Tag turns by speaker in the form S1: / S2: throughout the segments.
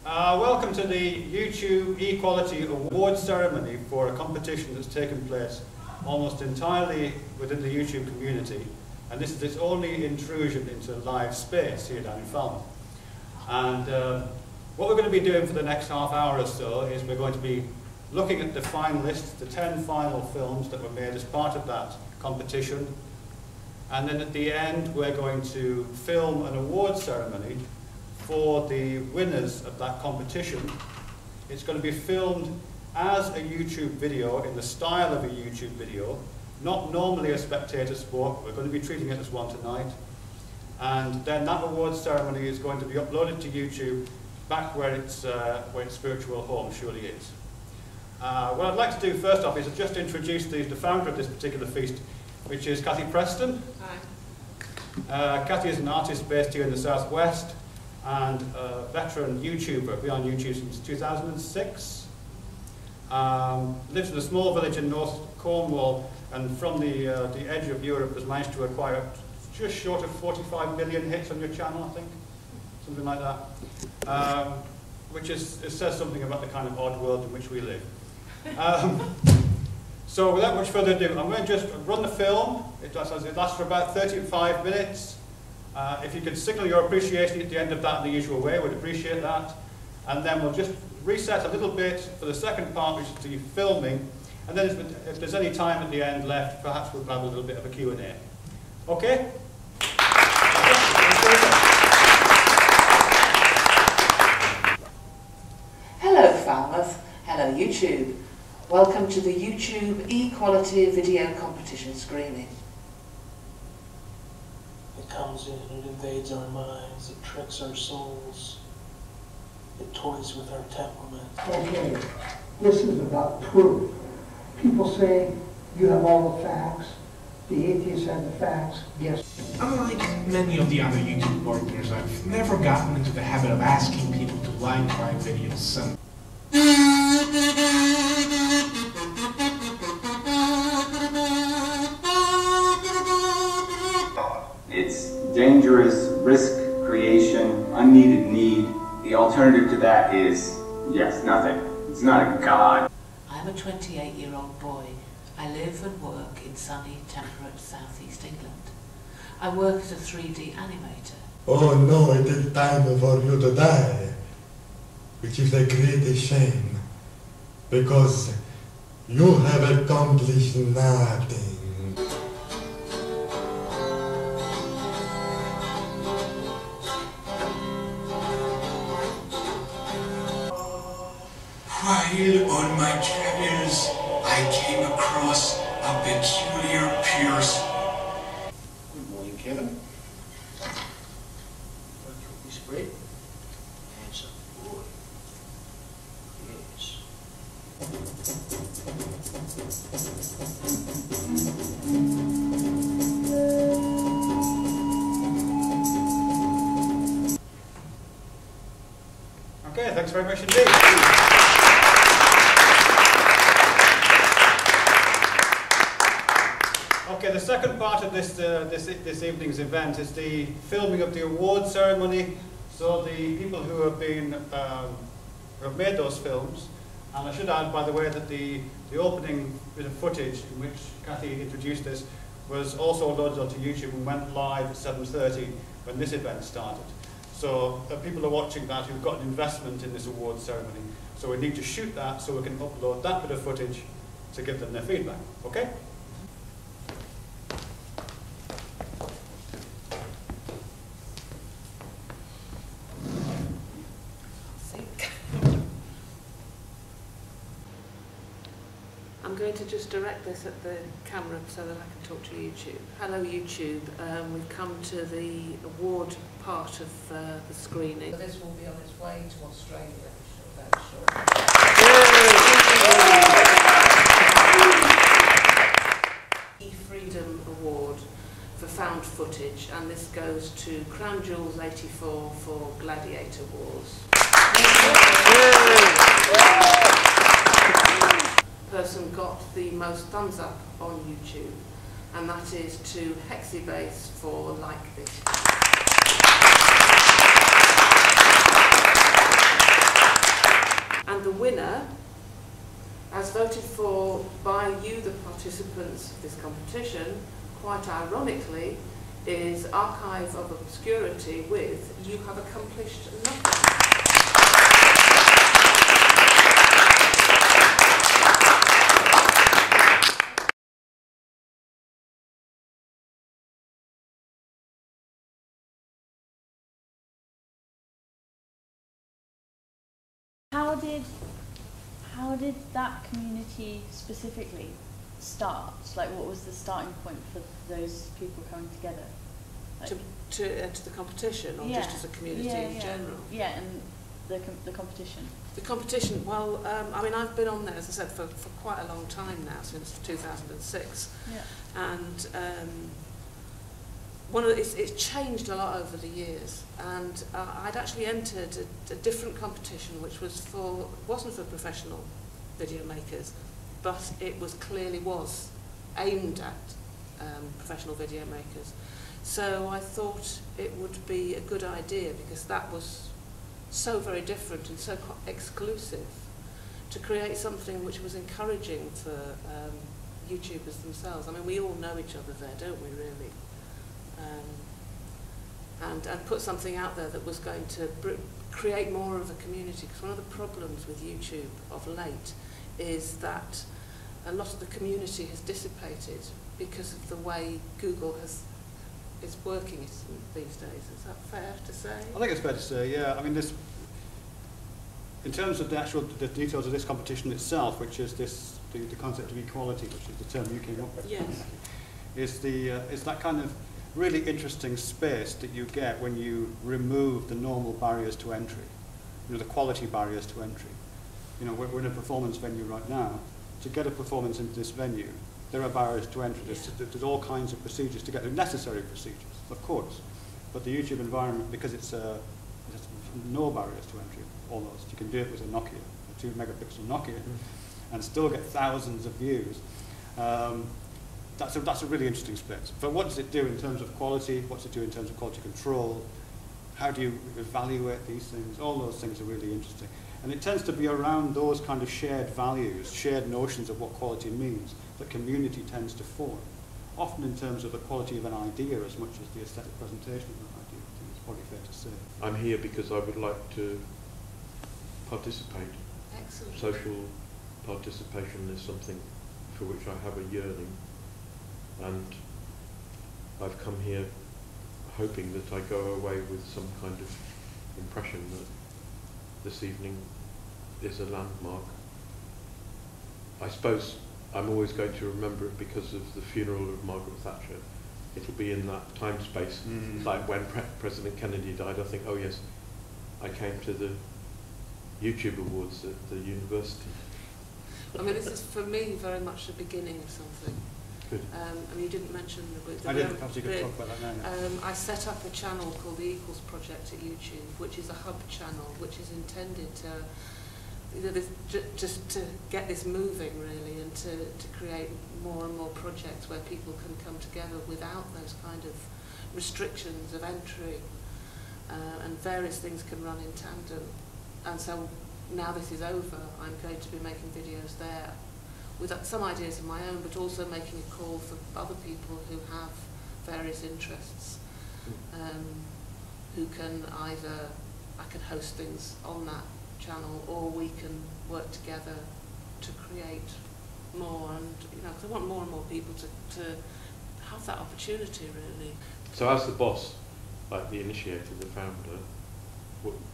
S1: Welcome to the YouTube Equality Award ceremony for a competition that's taken place almost entirely within the YouTube community, and this is its only intrusion into live space here down in Falmouth. And what we're going to be doing for the next half hour or so is we're going to be looking at the finalists, the 10 final films that were made as part of that competition, and then at the end we're going to film an award ceremony for the winners of that competition. It's going to be filmed as a YouTube video, in the style of a YouTube video, not normally a spectator sport, but we're going to be treating it as one tonight. And then that award ceremony is going to be uploaded to YouTube back where its virtual home surely is. What I'd like to do first off is just introduce the founder of this particular feast, which is Cathy Preston. Hi. Cathy is an artist based here in the Southwest and a veteran YouTuber, been on YouTube since 2006. Lives in a small village in North Cornwall, and from the edge of Europe has managed to acquire just short of 45 million hits on your channel, I think, something like that, which says something about the kind of odd world in which we live. So without much further ado, I'm going to just run the film. It lasts for about 35 minutes. If you could signal your appreciation at the end of that in the usual way, we'd appreciate that. And then we'll just reset a little bit for the second part, which is the filming. And then if there's any time at the end left, perhaps we'll have a little bit of a Q&A. Okay?
S2: Hello Falmouth, hello YouTube. Welcome to the YouTube Equality Video Competition screening.
S3: It comes in, it invades our minds, it tricks our souls, it toys with our temperament.
S4: Okay, this is about proof. People say you have all the facts, the atheists have the facts, yes.
S5: Unlike many of the other YouTube partners, I've never gotten into the habit of asking people to like my videos.
S6: It's dangerous, risk creation, unneeded need. The alternative to that is, yes, nothing. It's not a god.
S2: I'm a 28-year-old boy. I live and work in sunny, temperate southeast England. I work as a 3D animator.
S7: Oh no, it is time for you to die, which is a great shame, because you have accomplished nothing.
S5: While on my travels, I came across a peculiar pierce.
S3: Good morning, Kevin. You spread? Hands up, boy. Yes.
S1: Okay, thanks very much indeed. Okay, the second part of this evening's event is the filming of the award ceremony. So the people who have made those films, and I should add, by the way, that the opening bit of footage in which Cathy introduced this was also loaded onto YouTube and went live at 7:30 when this event started. So people are watching that who've got an investment in this award ceremony. So we need to shoot that so we can upload that bit of footage to give them their feedback. Okay?
S8: I'm going to just direct this at the camera so that I can talk to YouTube. Hello YouTube, we've come to the award part of the screening.
S2: This will be on its way to Australia, very shortly.
S8: Freedom Award for found footage, and this goes to Crown Jewels 84 for Gladiator Wars. Person got the most thumbs up on YouTube, and that is to Hexibase for Like This. as voted for by you, the participants of this competition, quite ironically, is Archive of Obscurity with You Have Accomplished Nothing.
S9: How did that community specifically start? Like, what was the starting point for those people coming together? Like,
S8: to enter the competition, or just as a community in general?
S9: Yeah, and the competition. The
S8: competition, well, I mean, I've been on there, as I said, for quite a long time now, since 2006.
S9: Yeah.
S8: And it's changed a lot over the years, and I'd actually entered a different competition, which wasn't for professional video makers, but it clearly was aimed at professional video makers. So I thought it would be a good idea, because that was so very different and so exclusive, to create something which was encouraging for YouTubers themselves. I mean, we all know each other there, don't we, really? And put something out there that was going to create more of a community. Because one of the problems with YouTube of late is that a lot of the community has dissipated because of the way Google is working these days. Is that fair to say?
S1: I think it's fair to say, yeah. I mean, in terms of the details of this competition itself, which is the concept of equality, which is the term you came up with.
S8: Yes.
S1: Is that kind of really interesting space that you get when you remove the normal barriers to entry, the quality barriers to entry. We're in a performance venue right now. To get a performance into this venue, there are barriers to entry. There's all kinds of procedures to get there, necessary procedures, of course. But the YouTube environment, because it's no barriers to entry, almost. You can do it with a Nokia, a 2-megapixel Nokia, and still get thousands of views. That's a really interesting space. But what does it do in terms of quality? What's it do in terms of quality control? How do you evaluate these things? All those things are really interesting. And it tends to be around those kind of shared values, shared notions of what quality means, that community tends to form. Often in terms of the quality of an idea as much as the aesthetic presentation of an idea. I think it's probably fair to say.
S10: I'm here because I would like to participate.
S8: Excellent.
S10: Social participation is something for which I have a yearning. And I've come here hoping that I go away with some kind of impression that this evening is a landmark. I suppose I'm always going to remember it because of the funeral of Margaret Thatcher. It'll be in that time space, like when President Kennedy died. I think, oh yes, I came to the YouTube Awards at the university.
S8: I mean, this is for me very much the beginning of something.
S10: Good.
S8: I mean, you didn't mention the
S1: I didn't. Perhaps you could talk about that now.
S8: I set up a channel called the Equals Project at YouTube, which is a hub channel, which is intended to, just to get this moving really, and to create more and more projects where people can come together without those kind of restrictions of entry, and various things can run in tandem. And so now this is over, I'm going to be making videos there with some ideas of my own, but also making a call for other people who have various interests, who can either, I can host things on that channel, or we can work together to create more, and because I want more and more people to have that opportunity really.
S10: So as the boss, like the initiator, the founder,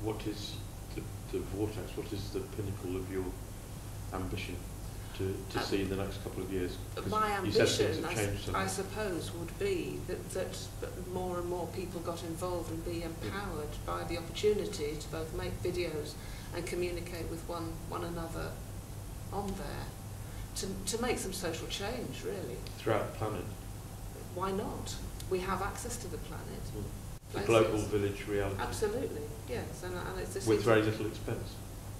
S10: what is the vortex, what is the pinnacle of your ambition to see in the next couple of years?
S8: My
S10: you said
S8: ambition,
S10: things have changed so
S8: I
S10: much.
S8: suppose, would be that more and more people got involved and be empowered by the opportunity to both make videos and communicate with one another on there, to make some social change, really.
S10: Throughout the planet?
S8: Why not? We have access to the planet.
S10: The global village reality.
S8: Absolutely, yes. And it's this
S10: with very little expense.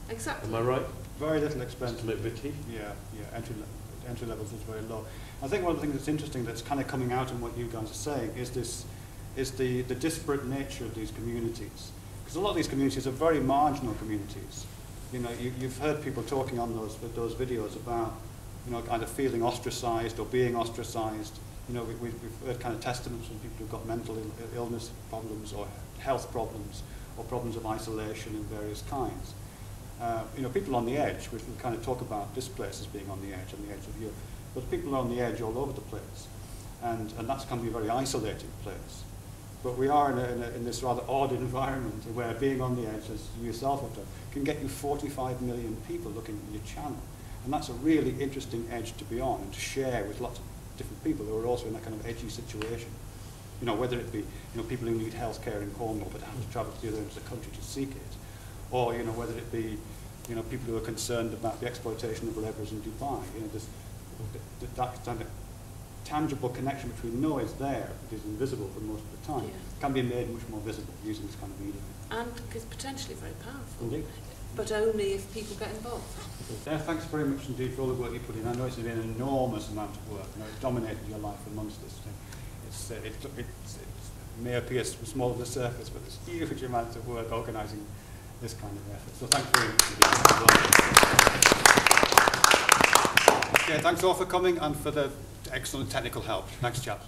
S8: Exactly.
S10: Am I right?
S1: Very little expense.
S10: Just a little bit key?
S1: Yeah. Entry levels is very low. I think one of the things that's interesting that's kind of coming out in what you guys are saying is the disparate nature of these communities. Because a lot of these communities are very marginal communities. You know, you've heard people talking on those videos about, you know, kind of feeling ostracized or being ostracized. You know, we've heard kind of testaments from people who've got mental illness problems or health problems or problems of isolation in various kinds. You know, people on the edge, which we kind of talk about this place as being on the edge of Europe, but people are on the edge all over the place, and that's going to be a very isolating place. But we are in this rather odd environment where being on the edge, as you yourself have done, can get you 45 million people looking at your channel. And that's a really interesting edge to be on and to share with lots of different people who are also in that kind of edgy situation. You know, whether it be, you know, people who need healthcare in Cornwall but have to travel to the other end of the country to seek it, or, you know, whether it be, you know, people who are concerned about the exploitation of labourers in Dubai. You know, there's that kind of tangible connection which we know is there, but is invisible for most of the time, can be made much more visible using this kind of medium.
S8: And is potentially very powerful.
S1: Indeed.
S8: But only if people get involved.
S1: Yeah, thanks very much indeed for all the work you put in. I know it's been an enormous amount of work. You know, it's dominated your life amongst this thing. It may appear small on the surface, but there's huge amounts of work organising this kind of effort. So thanks very much indeed. Yeah, thanks all for coming and for the excellent technical help. Thanks, chaps.